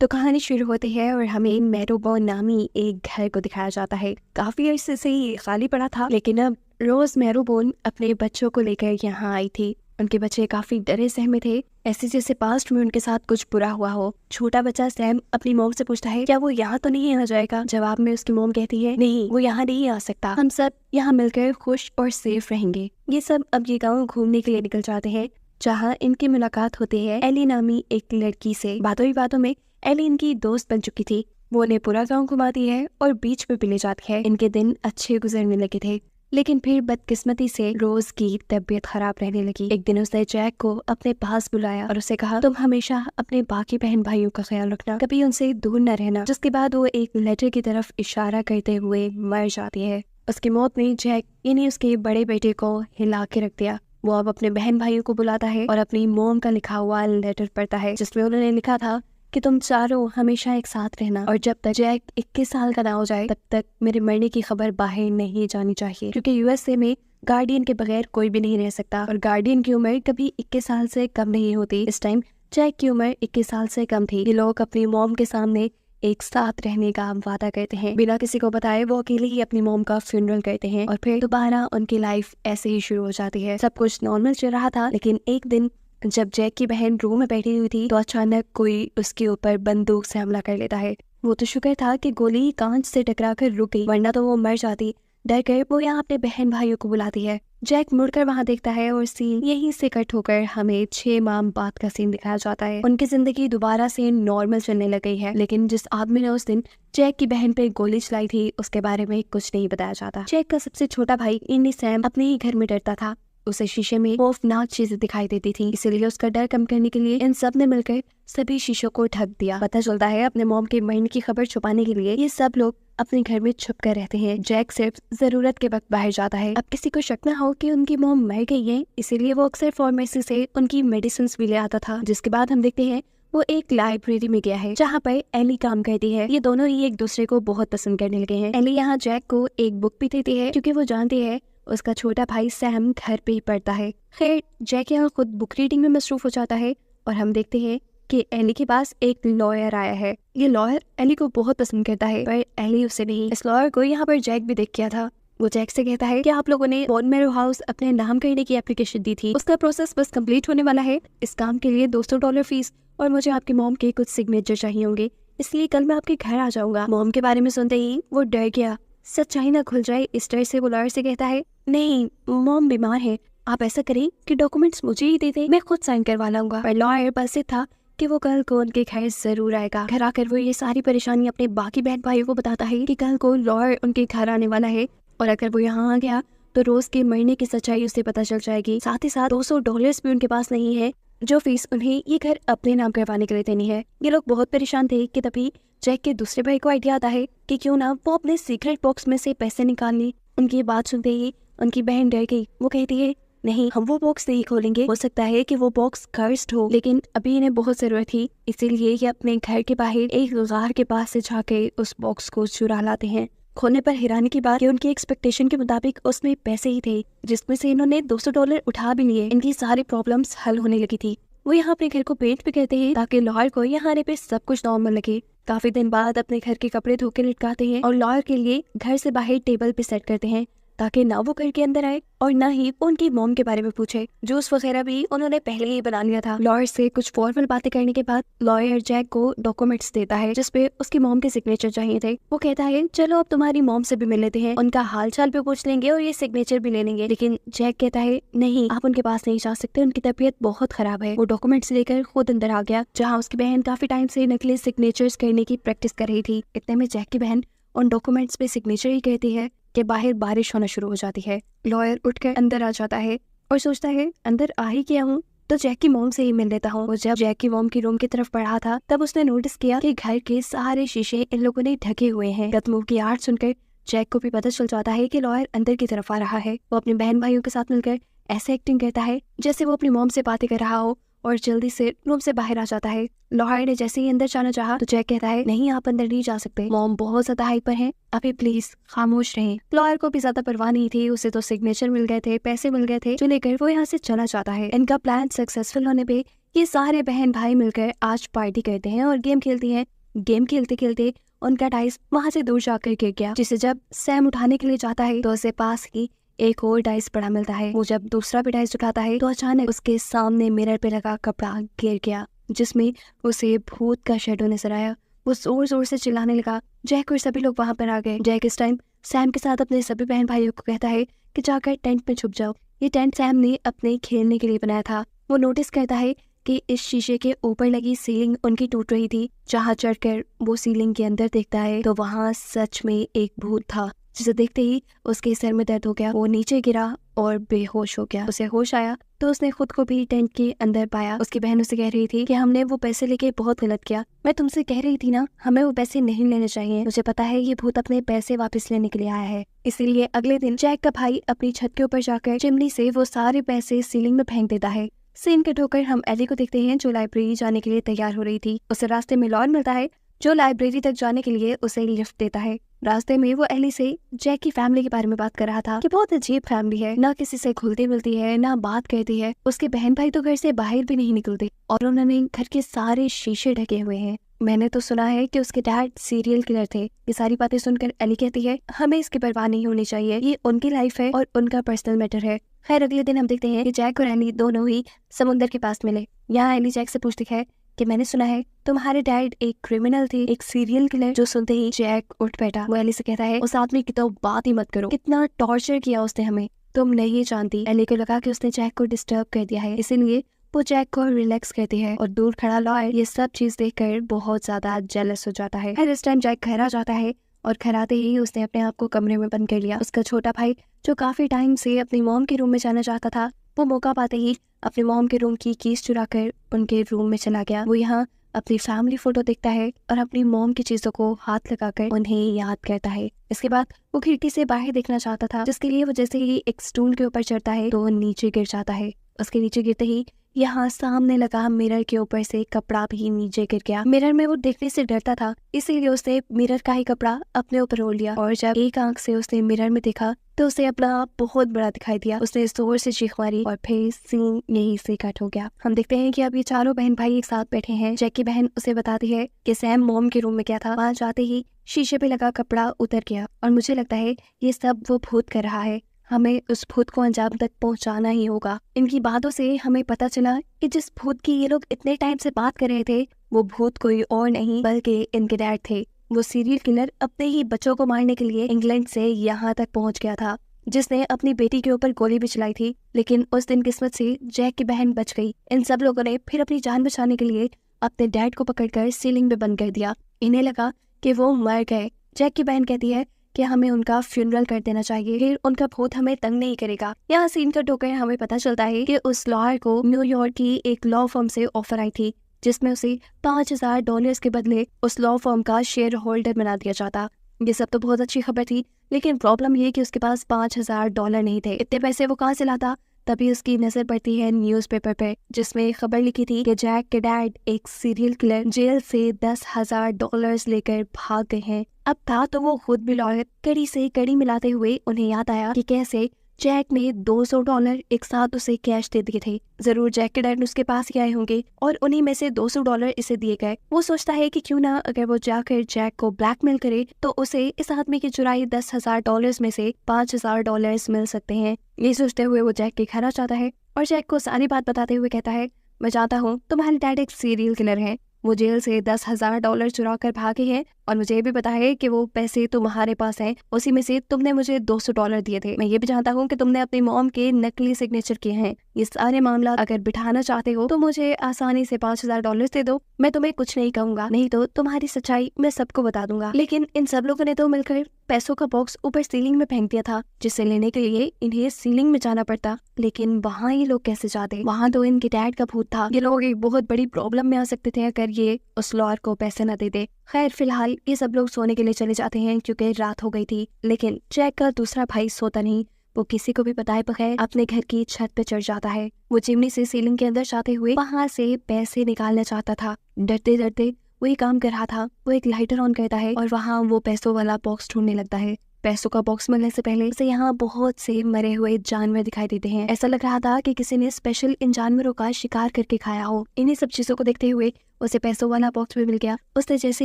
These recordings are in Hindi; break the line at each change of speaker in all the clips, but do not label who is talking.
तो कहानी शुरू होती है और हमें मैरोबॉन नामी एक घर को दिखाया जाता है। काफी अरसे से ये खाली पड़ा था, लेकिन अब रोज मैरोबॉन अपने बच्चों को लेकर यहाँ आई थी। उनके बच्चे काफी डरे सहमे थे, ऐसे जैसे पास्ट में उनके साथ कुछ बुरा हुआ हो। छोटा बच्चा सैम अपनी मॉम से पूछता है, क्या वो यहाँ तो नहीं आ जाएगा? जवाब में उसकी मॉम कहती है, नहीं, वो यहाँ नहीं आ सकता। हम सब यहाँ मिलकर खुश और सेफ रहेंगे। ये सब अब ये गाँव घूमने के लिए निकल जाते हैं, जहाँ इनकी मुलाकात होती है एली नामी एक लड़की से। बातों ही बातों में एली इनकी दोस्त बन चुकी थी। वो उन्हें पूरा गांव घुमाती है और बीच पे भी ले जाती है। इनके दिन अच्छे गुजरने लगे थे, लेकिन फिर बदकिस्मती से रोज की तबीयत खराब रहने लगी। एक दिन उसने जैक को अपने पास बुलाया और उसे कहा, तुम हमेशा अपने बाकी बहन भाइयों का ख्याल रखना, कभी उनसे दूर न रहना। जिसके बाद वो एक लेटर की तरफ इशारा करते हुए मर जाती है। उसकी मौत ने जैक यानी उसके बड़े बेटे को हिला के रख दिया। वो अब अपने बहन भाइयों को बुलाता है और अपनी मोम का लिखा हुआ लेटर पढ़ता है, जिसमें उन्होंने लिखा था कि तुम चारों हमेशा एक साथ रहना और जब तक जैक 21 साल का ना हो जाए तब तक मेरे मरने की खबर बाहर नहीं जानी चाहिए, क्योंकि यूएसए में गार्डियन के बगैर कोई भी नहीं रह सकता और गार्डियन की उम्र कभी 21 साल से कम नहीं होती। इस टाइम जैक की उम्र 21 साल से कम थी। ये लोग अपनी मॉम के सामने एक साथ रहने का वादा करते हैं। बिना किसी को बताए वो अकेले ही अपनी मॉम का फ्यूनरल करते हैं और फिर दोबारा उनकी लाइफ ऐसे ही शुरू हो जाती है। सब कुछ नॉर्मल चल रहा था, लेकिन एक दिन जब जैक की बहन रूम में बैठी हुई थी तो अचानक कोई उसके ऊपर बंदूक से हमला कर लेता है। वो तो शुक्र था कि गोली कांच से टकराकर रुक गई, वरना तो वो मर जाती। डर कर वो यहाँ अपने बहन भाइयों को बुलाती है। जैक मुड़कर वहाँ देखता है और सीन यहीं से कट होकर हमें 6 माह बाद का सीन दिखाया जाता है। उनकी जिंदगी दोबारा से नॉर्मल चलने लग गई है, लेकिन जिस आदमी ने उस दिन जैक की बहन पे गोली चलाई थी उसके बारे में कुछ नहीं बताया जाता। जैक का सबसे छोटा भाई इन्नी सैम अपने ही घर में डरता था। उसे शीशे में खौफनाक चीजें दिखाई देती थी, इसीलिए उसका डर कम करने के लिए इन सब ने मिलकर सभी शीशों को ढक दिया। पता चलता है अपने मॉम के मरने की खबर छुपाने के लिए ये सब लोग अपने घर में छुप कर रहते हैं। जैक सिर्फ जरूरत के वक्त बाहर जाता है। अब किसी को शक न हो कि उनकी मॉम मर गई है, इसीलिए वो अक्सर फार्मेसी से उनकी मेडिसिन भी ले आता था। जिसके बाद हम देखते हैं वो एक लाइब्रेरी में गया है जहाँ पर एली काम करती है। ये दोनों ही एक दूसरे को बहुत पसंद करने लगे हैं। एली यहाँ जैक को एक बुक भी देती है, क्योंकि वो जानती है उसका छोटा भाई सैम घर पे ही पढ़ता है। खैर जैक यहाँ खुद बुक रीडिंग में मसरूफ हो जाता है और हम देखते हैं कि एली के पास एक लॉयर आया है। ये लॉयर एली को बहुत पसंद करता है, पर एली उसे नहीं। इस लॉयर को यहाँ पर जैक भी देख किया था। वो जैक से कहता है कि आप लोगों ने बोन मैरो हाउस अपने नाम करने की एप्लीकेशन दी थी, उसका प्रोसेस बस कंप्लीट होने वाला है। इस काम के लिए $200 फीस और मुझे आपकी मॉम के कुछ सिग्नेचर चाहिए होंगे, इसलिए कल मैं आपके घर आ जाऊंगा। मॉम के बारे में सुनते ही वो डर गया। सच्चाई ना खुल जाए इस डर से वो लॉयर से कहता है, नहीं, मॉम बीमार है, आप ऐसा करें कि डॉक्यूमेंट्स मुझे ही दे दें, मैं खुद साइन करवा लाऊंगा। पर लॉयर बस ये था कि वो कल को उनके घर जरूर आएगा। घर आकर वो ये सारी परेशानी अपने बाकी बहन भाइयों को बताता है कि कल को लॉयर उनके घर आने वाला है और अगर वो यहाँ आ गया तो रोज के मरने की सच्चाई उसे पता चल जाएगी। साथ ही साथ $200 भी उनके पास नहीं है, जो फीस उन्हें ये घर अपने नाम करवाने के लिए देनी है। ये लोग बहुत परेशान थे कि तभी जैक के दूसरे भाई को आइडिया आता है कि क्यों ना वो अपने सीक्रेट बॉक्स में से पैसे निकाल ले। उनकी ये बात सुनते ही उनकी बहन डर गई। वो कहती है, नहीं, हम वो बॉक्स नहीं खोलेंगे, हो सकता है कि वो बॉक्स कर्स्ड हो, लेकिन अभी इन्हें बहुत जरूरत थी, इसीलिए ये अपने घर के बाहर एक गार के पास से जाके उस बॉक्स को चुरा लाते हैं। खोलने पर हैरानी की बात कि उनकी एक्सपेक्टेशन के मुताबिक उसमें पैसे ही थे, जिसमें से इन्होंने $200 उठा भी लिए। इनकी सारी प्रॉब्लम्स हल होने लगी थी। वो यहाँ अपने घर को पेंट भी करते हैं ताकि लॉयर को यहाँ आने पे सब कुछ नॉर्मल लगे। काफी दिन बाद अपने घर के कपड़े धो के लटकाते हैं और लॉयर के लिए घर से बाहर टेबल पे सेट करते हैं ताकि ना वो घर के अंदर आए और ना ही वो उनकी मॉम के बारे में पूछे। जूस वगैरह भी उन्होंने पहले ही बना लिया था। लॉयर से कुछ फॉर्मल बातें करने के बाद लॉयर जैक को डॉक्यूमेंट्स देता है जिसपे उसकी मॉम के सिग्नेचर चाहिए थे। वो कहता है, चलो अब तुम्हारी मॉम से भी मिल लेते हैं, उनका हाल चाल भी पूछ लेंगे और ये सिग्नेचर भी ले लेंगे। लेकिन जैक कहता है, नहीं, आप उनके पास नहीं जा सकते, उनकी तबीयत बहुत खराब है। वो डॉक्यूमेंट्स लेकर खुद अंदर आ गया, जहाँ उसकी बहन काफी टाइम से नकली सिग्नेचर्स करने की प्रैक्टिस कर रही थी। इतने में जैक की बहन उन डॉक्यूमेंट्स पे सिग्नेचर ही कहती है कि बाहर बारिश होना शुरू हो जाती है। लॉयर उठकर अंदर आ जाता है और सोचता है, अंदर आ ही गया हूँ तो जैक की मॉम से ही मिल लेता हूँ। वो जब जैक की मॉम की रूम की तरफ बढ़ा था तब उसने नोटिस किया कि घर के सारे शीशे इन लोगों ने ढके हुए हैं। कदमों की आवाज सुनकर जैक को भी पता चल जाता है कि लॉयर अंदर की तरफ आ रहा है। वो अपने बहन भाइयों के साथ मिलकर ऐसे एक्टिंग करता है जैसे वो अपनी मॉम से बातें कर रहा हो और जल्दी से रूम से बाहर आ जाता है। लॉयर ने जैसे ही अंदर जाना चाहा तो जैक कहता है, नहीं, आप अंदर नहीं जा सकते, मॉम बहुत ज्यादा हाइपर है, अभी प्लीज खामोश रहें। लॉयर को भी ज्यादा परवाह नहीं थी, उसे तो सिग्नेचर मिल गए थे, पैसे मिल गए थे, जो लेकर वो यहाँ से चला जाता है। इनका प्लान सक्सेसफुल होने पे ये सारे बहन भाई मिलकर आज पार्टी करते हैं और गेम खेलती हैं। गेम खेलते खेलते उनका डाइस वहां से दूर जाकर गिर गया, जिसे जब सैम उठाने के लिए जाता है तो उसे पास ही एक और डाइस पड़ा मिलता है। वो जब दूसरा भी डाइस उठाता है तो अचानक उसके सामने मिरर पे लगा कपड़ा गिर गया, जिसमें उसे भूत का शेडो नजर आया। वो जोर जोर से चिल्लाने लगा। जैक और सभी लोग वहां पर आ गए। जैक इस टाइम सैम के साथ अपने सभी बहन भाइयों को कहता है कि जाकर टेंट में छुप जाओ। ये टेंट सैम ने अपने खेलने के लिए बनाया था। वो नोटिस करता है कि इस शीशे के ऊपर लगी सीलिंग उनकी टूट रही थी। जहाँ चढ़कर वो सीलिंग के अंदर देखता है तो वहाँ सच में एक भूत था, जिसे देखते ही उसके सर में दर्द हो गया। वो नीचे गिरा और बेहोश हो गया। उसे होश आया तो उसने खुद को भी टेंट के अंदर पाया। उसकी बहन उसे कह रही थी कि हमने वो पैसे लेके बहुत गलत किया। मैं तुमसे कह रही थी ना, हमें वो पैसे नहीं लेने चाहिए। मुझे पता है ये भूत अपने पैसे वापस लेने के लिए आया है। इसीलिए अगले दिन जैक का भाई अपनी छत के ऊपर जाकर चिमनी से वो सारे पैसे सीलिंग में फेंक देता है। सीन कट होकर हम एली को देखते हैं, जो लाइब्रेरी जाने के लिए तैयार हो रही थी। उसे रास्ते में लॉन मिलता है, जो लाइब्रेरी तक जाने के लिए उसे लिफ्ट देता है। रास्ते में वो एली से जैक की फैमिली के बारे में बात कर रहा था कि बहुत अजीब फैमिली है, ना किसी से घुलती मिलती है, ना बात करती है। उसके बहन भाई तो घर से बाहर भी नहीं निकलते और उन्होंने घर के सारे शीशे ढके हुए हैं। मैंने तो सुना है कि उसके डैड सीरियल किलर थे। ये सारी बातें सुनकर एली कहती है हमें इसकी परवाह नहीं होनी चाहिए, ये उनकी लाइफ है और उनका पर्सनल मैटर है। खैर अगले दिन हम देखते हैं कि जैक और एली दोनों ही समुद्र के पास मिले। यहाँ एली जैक से पूछती है कि मैंने सुना है तुम्हारे डैड एक क्रिमिनल थे, एक सीरियल किलर। जो सुनते ही जैक उठ बैठा। वो एली से कहता है उस आदमी की तो बात ही मत करो, कितना टॉर्चर किया उसने हमें, तुम नहीं जानती। एली को लगा कि उसने जैक को डिस्टर्ब कर दिया है, इसीलिए वो जैक को रिलैक्स करती है। और दूर खड़ा लॉयर ये सब चीज देखकर बहुत ज्यादा जेलस हो जाता है। हर इस टाइम जैक घर आ जाता है और घर आते ही उसने अपने आप को कमरे में बंद कर लिया। उसका छोटा भाई जो काफी टाइम से अपनी मॉम के रूम में जाना चाहता था, वो मौका पाते ही अपने मॉम के रूम की कीज चुरा कर उनके रूम में चला गया। वो यहाँ अपनी फैमिली फोटो देखता है और अपनी मॉम की चीजों को हाथ लगाकर उन्हें याद करता है। इसके बाद वो खिड़की से बाहर देखना चाहता था, जिसके लिए वो जैसे ही एक स्टूल के ऊपर चढ़ता है तो वो नीचे गिर जाता है। उसके नीचे गिरते ही यहाँ सामने लगा मिरर के ऊपर से कपड़ा भी नीचे गिर गया। मिरर में वो देखने से डरता था, इसीलिए उसने मिरर का ही कपड़ा अपने ऊपर ओढ़ लिया। और जब एक आंख से उसने मिरर में देखा तो उसे अपना आप बहुत बड़ा दिखाई दिया। उसने जोर से चीख मारी और फिर सीन यहीं से कट हो गया। हम देखते हैं कि अब ये चारों बहन भाई एक साथ बैठे हैं। जैक की बहन उसे बताती है कि सैम मॉम के रूम में गया था, वहां जाते ही शीशे पे लगा कपड़ा उतर गया और मुझे लगता है ये सब वो भूत कर रहा है। हमें उस भूत को अंजाम तक पहुंचाना ही होगा। इनकी बातों से हमें पता चला कि जिस भूत की ये लोग इतने टाइम से बात कर रहे थे, वो भूत कोई और नहीं बल्कि इनके डैड थे। वो सीरियल किलर अपने ही बच्चों को मारने के लिए इंग्लैंड से यहाँ तक पहुंच गया था, जिसने अपनी बेटी के ऊपर गोली भी चलाई थी। लेकिन उस दिन किस्मत से जैक की बहन बच गई। इन सब लोगों ने फिर अपनी जान बचाने के लिए अपने डैड को पकड़कर सीलिंग में बंद कर दिया। इन्हें लगा कि वो मर गए। जैक की बहन कहती है कि हमें उनका फ्यूनरल कर देना चाहिए, फिर उनका भूत हमें तंग नहीं करेगा। यहाँ सीन कट होकर हमें पता चलता है कि उस लॉयर को न्यूयॉर्क की एक लॉ फर्म से ऑफर आई थी, जिसमें उसे $5000 के बदले उस लॉ फर्म का शेयर होल्डर बना दिया जाता। ये सब तो बहुत अच्छी खबर थी, लेकिन प्रॉब्लम ये कि उसके पास $5000 नहीं थे। इतने पैसे वो कहाँ से लाता? तभी उसकी नजर पड़ती है न्यूज़पेपर पे, जिसमें खबर लिखी थी कि जैक के डैड एक सीरियल किलर जेल से $10,000 लेकर भाग गए हैं। अब था तो वो खुद भी लॉयर। कड़ी से कड़ी मिलाते हुए उन्हें याद आया कि कैसे जैक ने $200 एक साथ उसे कैश दे दिए थे। जरूर जैक के डैड उसके पास ही आए होंगे और उन्हीं में से $200 इसे दिए गए। वो सोचता है कि क्यों ना अगर वो जाकर जैक को ब्लैकमेल करे तो उसे इस आदमी की चुराई $10,000 में से $5,000 मिल सकते हैं। ये सोचते हुए वो जैक के घर आ जाता है और जैक को सारी बात बताते हुए कहता है मैं जानता हूँ तुम्हारे डैड एक सीरियल किलर है, वो जेल से $10,000 चुरा कर भागे हैं और मुझे ये भी पता है कि वो पैसे तुम्हारे पास हैं, उसी में से तुमने मुझे $200 दिए थे। मैं ये भी जानता हूँ कि तुमने अपनी मॉम के नकली सिग्नेचर किए हैं। ये सारे मामला अगर बिठाना चाहते हो तो मुझे आसानी से $5,000 दे दो, मैं तुम्हें कुछ नहीं कहूंगा, नहीं तो तुम्हारी सच्चाई मैं सबको बता दूंगा। लेकिन इन सब लोगों ने तो मिलकर पैसों का बॉक्स ऊपर सीलिंग में फेंक दिया था, जिसे लेने के लिए इन्हें सीलिंग में जाना पड़ता। लेकिन वहाँ ये लोग कैसे जाते? वहाँ तो इनके डैड का भूत था। ये लोग एक बहुत बड़ी प्रॉब्लम में आ सकते थे अगर ये उस लॉयर को पैसे न दे दे। खैर फिलहाल ये सब लोग सोने के लिए चले जाते हैं क्योंकि रात हो गई थी। लेकिन जैक का दूसरा भाई सोता नहीं। वो किसी को भी बताए बगैर अपने घर की छत पे चढ़ जाता है। वो चिमनी से सीलिंग के अंदर जाते हुए वहां से पैसे निकालना चाहता था। डरते डरते वो ये काम कर रहा था। वो एक लाइटर ऑन करता है और वहाँ वो पैसों वाला बॉक्स ढूंढने लगता है। पैसों का बॉक्स मिलने से पहले उसे यहाँ बहुत से मरे हुए जानवर दिखाई देते हैं। ऐसा लग रहा था कि किसी ने स्पेशल इन जानवरों का शिकार करके खाया हो। इन्हीं सब चीजों को देखते हुए उसे पैसों वाला बॉक्स भी मिल गया। उसने जैसे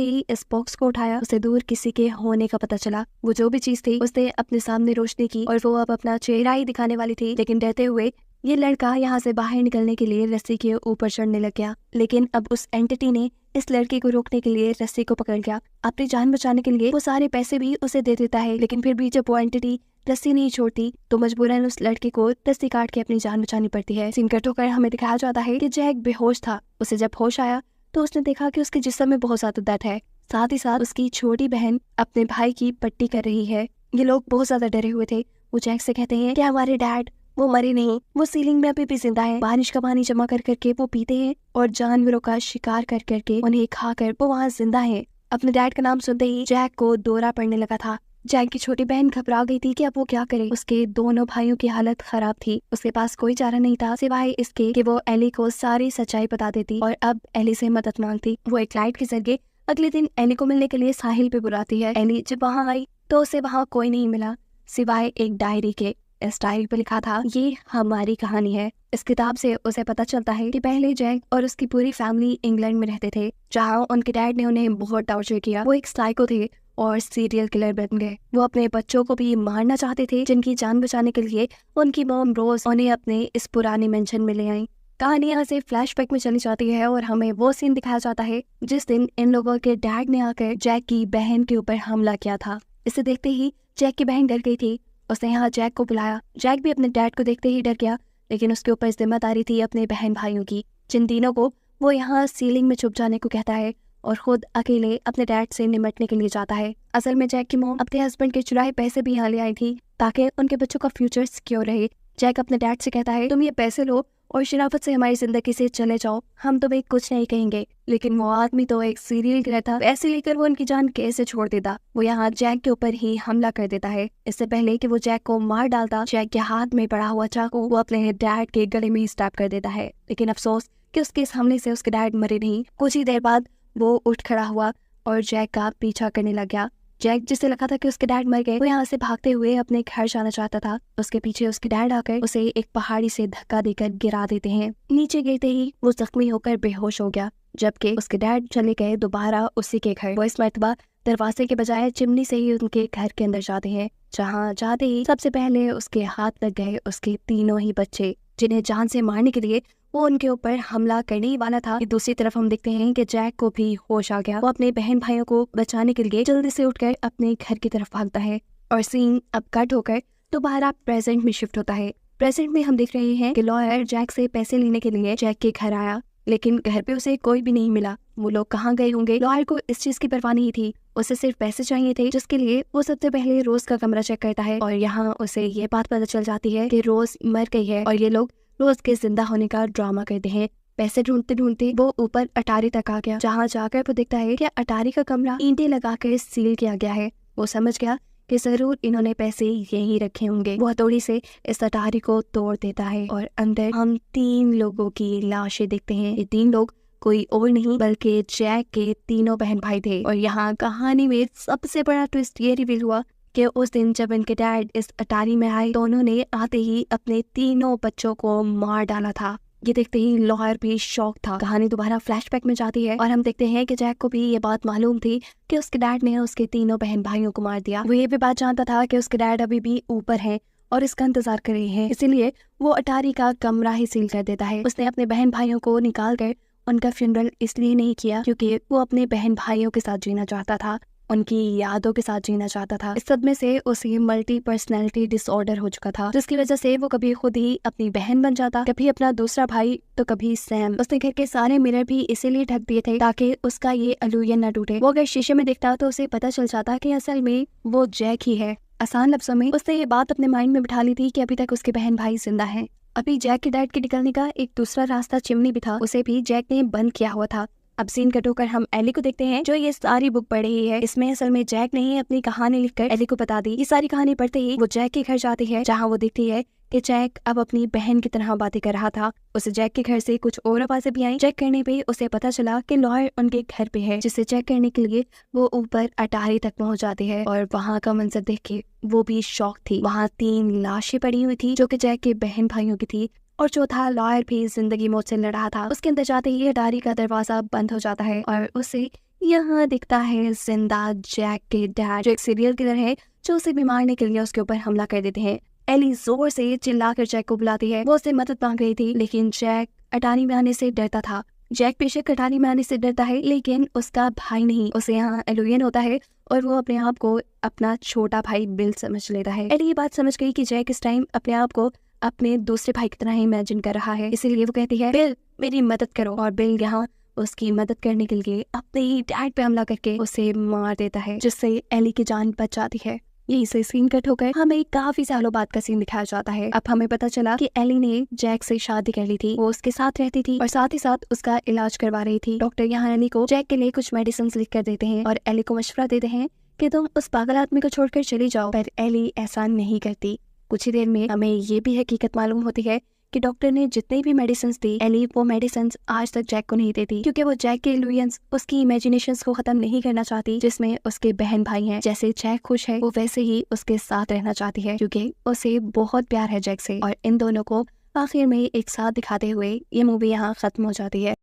ही इस बॉक्स को उठाया उसे दूर किसी के होने का पता चला। वो जो भी चीज थी उसने अपने सामने रोशनी की और वो अब अपना चेहरा ही दिखाने वाली थी, लेकिन डरते हुए ये लड़का यहाँ से बाहर निकलने के लिए रस्सी के ऊपर चढ़ने लग गया। लेकिन अब उस एंटिटी ने इस लड़के को रोकने के लिए रस्सी को पकड़ लिया। अपनी जान बचाने के लिए वो सारे पैसे भी उसे दे देता है, लेकिन फिर भी जब वो एंटिटी रस्सी नहीं छोड़ती तो मजबूरन उस लड़के को रस्सी काट के अपनी जान बचानी पड़ती है। सीन कट होकर हमें दिखाया जाता है कि जैक बेहोश था। उसे जब होश आया तो उसने देखा कि उसके जिस्म में बहुत ज्यादा दर्द है। साथ ही साथ उसकी छोटी बहन अपने भाई की पट्टी कर रही है। ये लोग बहुत ज्यादा डरे हुए थे। वो जैक से कहते हैं कि हमारे डैड वो मरे नहीं, वो सीलिंग में अभी भी जिंदा है। बारिश का पानी जमा कर करके वो पीते हैं और जानवरों का शिकार कर करके उन्हें खाकर वो वहाँ जिंदा है। अपने डैड का नाम सुनते ही जैक को दौरा पड़ने लगा था। जैक की छोटी बहन घबरा गई थी कि अब वो क्या करे। उसके दोनों भाइयों की हालत खराब थी। उसके पास कोई चारा नहीं था सिवाय इसके कि वो एली को सारी सच्चाई बता देती और अब एली से मदद मांगती। वो एक लाइट के जरिए अगले दिन एली को मिलने के लिए साहिल पे बुलाती है। एली जब वहाँ आई तो उसे वहाँ कोई नहीं मिला सिवाय एक डायरी के। इस डायरी पे लिखा था, ये हमारी कहानी है। इस किताब से उसे पता चलता है कि पहले जैक और उसकी पूरी फैमिली इंग्लैंड में रहते थे, जहाँ उनके डैड ने उन्हें बहुत टॉर्चर किया। वो एक साइको थे और सीरियल किलर बन गए। वो अपने बच्चों को भी मारना चाहते थे, जिनकी जान बचाने के लिए उनकी मॉम रोज उन्हें अपने इस पुराने मेंशन में ले आई। कहानी यहाँ से फ्लैशबैक में चली जाती है और हमें वो सीन दिखाया जाता है जिस दिन इन लोगों के डैड ने आकर जैक की बहन के ऊपर हमला किया था। इसे देखते ही जैक की बहन डर गई थी। उसने यहाँ जैक को बुलाया। जैक भी अपने डैड को देखते ही डर गया, लेकिन उसके ऊपर जिम्मेदारी थी अपने बहन भाइयों की, जिन तीनों को वो यहाँ सीलिंग में छुप जाने को कहता है और खुद अकेले अपने डैड से निपटने के लिए जाता है। असल में जैक की मॉम अपने हस्बैंड के चुराए पैसे भी यहाँ ले आई थी ताकि उनके बच्चों का फ्यूचर सिक्योर रहे। जैक अपने डैड से कहता है, तुम ये पैसे लो और शराफत से हमारी जिंदगी से चले जाओ, हम तुम्हें कुछ नहीं कहेंगे। लेकिन वो आदमी तो एक सीरियल किलर था, पैसे लेकर वो उनकी जान कैसे छोड़ देता। वो यहाँ जैक के ऊपर ही हमला कर देता है। इससे पहले कि वो जैक को मार डालता, जैक के हाथ में पड़ा हुआ चाकू वो अपने डैड के गले में स्टैब कर देता है। लेकिन अफसोस कि उसके इस हमले से उसके डैड मरे नहीं। कुछ ही देर बाद वो उठ खड़ा हुआ और जैक का पीछा करने लग गया। जैक जिसे लगा था कि उसके डैड मर गए, वो यहाँ से भागते हुए अपने घर जाना चाहता था। उसके पीछे उसके डैड आकर उसे एक पहाड़ी से धक्का देकर गिरा देते हैं। नीचे गिरते ही वो जख्मी होकर बेहोश हो गया, जबकि उसके डैड चले गए दोबारा उसी के घर। वो इस मर्तबा दरवाजे के बजाय चिमनी से ही उनके घर के अंदर जाते हैं, जहाँ जाते ही सबसे पहले उसके हाथ लग गए उसके तीनों ही बच्चे, जिन्हें जान से मारने के लिए वो उनके ऊपर हमला करने ही वाला था। दूसरी तरफ हम देखते हैं कि जैक को भी होश आ गया। वो अपने बहन भाइयों को बचाने के लिए जल्दी से उठकर अपने घर की तरफ भागता है और सीन अब कट होकर दोबारा प्रेजेंट में शिफ्ट होता है। प्रेजेंट में हम देख रहे हैं कि लॉयर जैक से पैसे लेने के लिए जैक के घर आया, लेकिन घर पे उसे कोई भी नहीं मिला। वो लोग कहाँ गए होंगे? लॉयर को इस चीज की परवाह नहीं थी, उसे सिर्फ पैसे चाहिए थे, जिसके लिए वो सबसे पहले रोज का कमरा चेक करता है और यहाँ उसे ये बात पता चल जाती है कि रोज मर गई है और ये लोग रोज के जिंदा होने का ड्रामा करते हैं। पैसे ढूंढते ढूंढते वो ऊपर अटारी तक आ गया, जहाँ जाकर वो देखता है कि अटारी का कमरा ईंटें लगाकर सील किया गया है। वो समझ गया कि जरूर इन्होंने पैसे यहीं रखे होंगे। वो हथौड़ी से इस अटारी को तोड़ देता है और अंदर हम 3 लोगों की लाशें देखते हैं। ये 3 लोग कोई और नहीं बल्कि जैक के तीनों बहन भाई थे। और यहाँ कहानी में सबसे बड़ा ट्विस्ट ये रिवील हुआ कि उस दिन जब इनके डैड इस अटारी में आए तो उन्होंने आते ही अपने तीनों बच्चों को मार डाला था। ये देखते ही लॉयर भी शॉक था। कहानी दोबारा फ्लैशबैक में जाती है और हम देखते हैं कि जैक को भी ये बात मालूम थी कि उसके डैड ने उसके तीनों बहन भाइयों को मार दिया। वो ये भी बात जानता था कि उसके डैड अभी भी ऊपर हैं और इसका इंतजार कर रहे हैं, इसीलिए वो अटारी का कमरा ही सील कर देता है। उसने अपने बहन भाइयों को निकाल कर उनका फ्यूनरल इसलिए नहीं किया क्योंकि वो अपने बहन भाइयों के साथ जीना चाहता था, उनकी यादों के साथ जीना चाहता था। इस सदमे से उसे मल्टी पर्सनैलिटी डिसऑर्डर हो चुका था, जिसकी वजह से वो कभी खुद ही अपनी बहन बन जाता, कभी अपना दूसरा भाई तो कभी सैम। उसने घर के सारे मिरर भी इसीलिए ढक दिए थे ताकि उसका ये इल्यूजन न टूटे। वो अगर शीशे में दिखता तो उसे पता चल जाता कि असल में वो जैक ही है। आसान लफ्जों में उसने ये बात अपने माइंड में बिठा ली थी कि अभी तक उसके बहन भाई जिंदा हैं। अभी जैक के डैड के निकलने का एक दूसरा रास्ता चिमनी भी था, उसे भी जैक ने बंद किया हुआ था। अब सीन कट होकर हम एली को देखते हैं जो ये सारी बुक पढ़ रही है। इसमें असल में जैक ने ही अपनी कहानी लिखकर एली को बता दी। ये सारी कहानी पढ़ते ही वो जैक के घर जाती है, जहाँ वो देखती है कि जैक अब अपनी बहन की तरह बातें कर रहा था। उसे जैक के घर से कुछ और आवाजें भी आई। चेक करने पे उसे पता चला कि लॉयर उनके घर पे है, जिसे चेक करने के लिए वो ऊपर अटारी तक पहुंच जाती है और वहाँ का मंजर देख के वो भी शॉक थी। वहाँ 3 लाशें पड़ी हुई थी जो कि जैक के बहन भाइयों की थी और चौथा लॉयर भी जिंदगी मौत से लड़ रहा था। उसके अंदर जाते ही अटारी का दरवाजा बंद हो जाता है और उसे यहाँ दिखता है जिंदा जैक के डैड, जो एक सीरियल किलर है जो उसे भी मारने के लिए उसके ऊपर हमला कर देते हैं। एली जोर से चिल्लाकर जैक को बुलाती है। वो उससे मदद मांग रही थी लेकिन जैक अटारी में आने से डरता था। जैक बेशक अटारी में आने से डरता है लेकिन उसका भाई नहीं। उसे यहाँ एलोयन होता है और वो अपने आप को अपना छोटा भाई बिल समझ लेता है। एली ये बात समझ गई कि जैक इस टाइम अपने आप को अपने दूसरे भाई की तरह ही इमेजिन कर रहा है, इसीलिए वो कहती है बिल मेरी मदद करो। और बिल यहाँ उसकी मदद करने के लिए अपने ही डैड पे हमला करके उसे मार देता है, जिससे एली की जान बच जाती है। यही से सीन कट होकर हमें काफी सालों बाद का सीन दिखाया जाता है। अब हमें पता चला कि एली ने जैक से शादी कर ली थी। वो उसके साथ रहती थी और साथ ही साथ उसका इलाज करवा रही थी। डॉक्टर यहाँ एली को जैक के लिए कुछ मेडिसिन लिख कर देते हैं और एली को मशवरा देते हैं कि तुम उस पागल आदमी को छोड़कर चली जाओ, पर एली ऐसा नहीं करती। कुछ ही देर में हमें ये भी हकीकत मालूम होती है कि डॉक्टर ने जितने भी मेडिसिन दी, एली वो मेडिसिन आज तक जैक को नहीं देती, क्योंकि वो जैक के इल्यूजन्स, उसकी इमेजिनेशंस को खत्म नहीं करना चाहती, जिसमें उसके बहन भाई हैं। जैसे जैक खुश है वो वैसे ही उसके साथ रहना चाहती है, क्योंकि उसे बहुत प्यार है जैक से। और इन दोनों को आखिर में एक साथ दिखाते हुए ये मूवी यहाँ खत्म हो जाती है।